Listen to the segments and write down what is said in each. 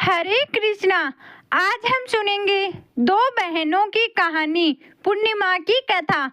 हरे कृष्णा। आज हम सुनेंगे दो बहनों की कहानी, पूर्णिमा की कथा।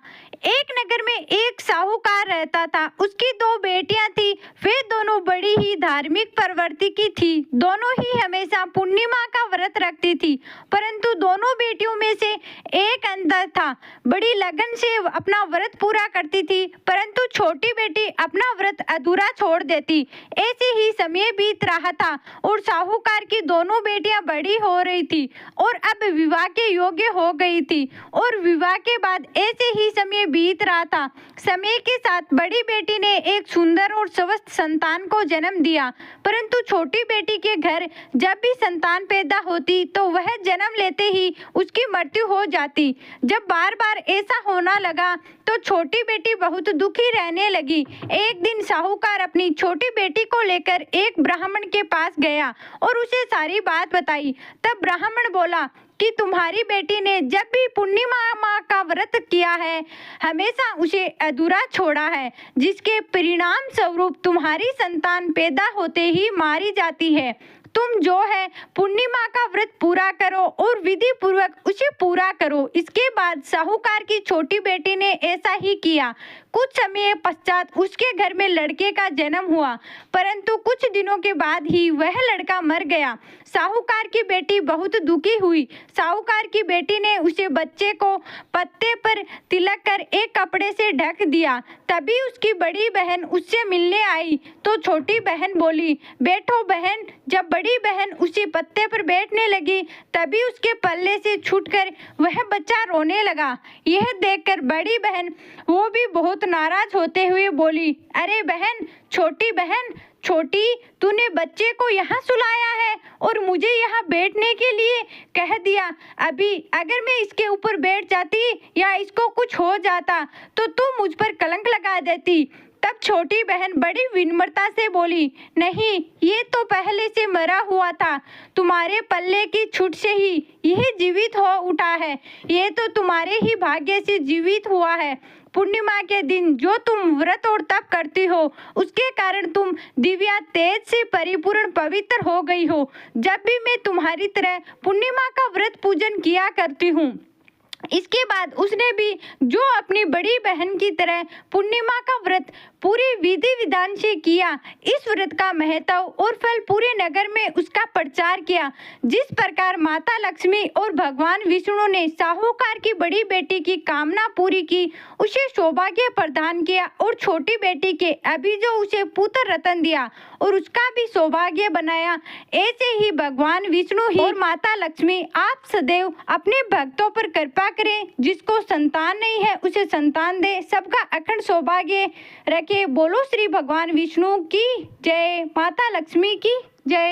एक नगर में एक साहूकार रहता था। उसकी दो बेटियां थी। वे दोनों बड़ी ही धार्मिक प्रवृत्ति की थी। दोनों ही हमेशा पूर्णिमा का व्रत रखती थी, परंतु दोनों बेटियों में से एक अंतर था। बड़ी लगन से अपना व्रत पूरा करती थी, परंतु छोटी बेटी अपना व्रत अधूरा छोड़ देती। ऐसे ही समय बीत रहा था और साहूकार की दोनों बेटियां बड़ी हो रही थी और अब विवाह के योग्य हो गई थी। और विवाह के बाद ऐसे ही समय बीत रहा था। समय के साथ बड़ी बेटी ने एक सुंदर और स्वस्थ संतान को जन्म दिया, परंतु छोटी बेटी के घर जब भी संतान पैदा होती तो वह जन्म लेते ही उसकी मृत्यु हो जाती। जब बार बार ऐसा होना लगा तो छोटी बेटी बहुत दुखी रहने लगी। एक दिन साहूकार अपनी छोटी बेटी को लेकर एक ब्राह्मण के पास गया और उसे सारी बात बताई। तब ब्राह्मण बोला कि तुम्हारी बेटी ने जब भी पूर्णिमा का व्रत किया है, हमेशा उसे अधूरा छोड़ा है, जिसके परिणाम स्वरूप तुम्हारी संतान पैदा होते ही मारी जाती है। तुम जो है पूर्णिमा का व्रत पूरा करो और विधि पूर्वक उसे पूरा करो। इसके बाद साहूकार की छोटी बेटी ने ऐसा ही किया। कुछ समय पश्चात उसके घर में लड़के का जन्म हुआ, परंतु कुछ दिनों के बाद ही वह लड़का मर गया। साहूकार की बेटी बहुत दुखी हुई। साहूकार की बेटी ने उसे बच्चे को पत्ते पर तिलक कर एक कपड़े से ढक दिया। तभी उसकी बड़ी बहन उससे मिलने आई तो छोटी बहन बोली, बैठो बहन। जब बड़ी बहन उसी पत्ते पर बैठने लगी तभी उसके पल्ले से छूटकर वह बच्चा रोने लगा। यह देखकर बड़ी बहन वो भी बहुत नाराज होते हुए बोली, अरे बहन, छोटी बहन, छोटी, तूने बच्चे को यहाँ सुलाया है और मुझे यहाँ बैठने के लिए कह दिया। अभी अगर मैं इसके ऊपर बैठ जाती या इसको कुछ हो जाता तो तू मुझ पर कलंक लगा देती। तब छोटी बहन बड़ी विनम्रता से बोली, नहीं, ये तो पहले से मरा हुआ था। तुम्हारे पल्ले की छूट से ही यह जीवित हो उठा है। ये तो तुम्हारे ही भाग्य से जीवित हुआ है। पूर्णिमा के दिन जो तुम व्रत और तप करती हो, उसके कारण तुम दिव्या तेज से परिपूर्ण पवित्र हो गई हो। जब भी मैं तुम्हारी तरह पूर्णिमा का व्रत पूजन किया करती हूँ। इसके बाद उसने भी जो अपनी बड़ी बहन की तरह पूर्णिमा का व्रत पूरी विधि विधान से किया। इस व्रत का महत्व और फल पूरे नगर में उसका प्रचार किया। जिस प्रकार माता लक्ष्मी और भगवान विष्णु ने साहूकार की बड़ी बेटी की कामना पूरी की, उसे सौभाग्य प्रदान किया और छोटी बेटी के अभी जो उसे पुत्र रतन दिया और उसका भी सौभाग्य बनाया, ऐसे ही भगवान विष्णु ही और माता लक्ष्मी आप सदैव अपने भक्तों पर कृपा करें। जिसको संतान नहीं है उसे संतान दे, सबका अखंड सौभाग्य रखे। बोलो श्री भगवान विष्णु की जय, माता लक्ष्मी की जय।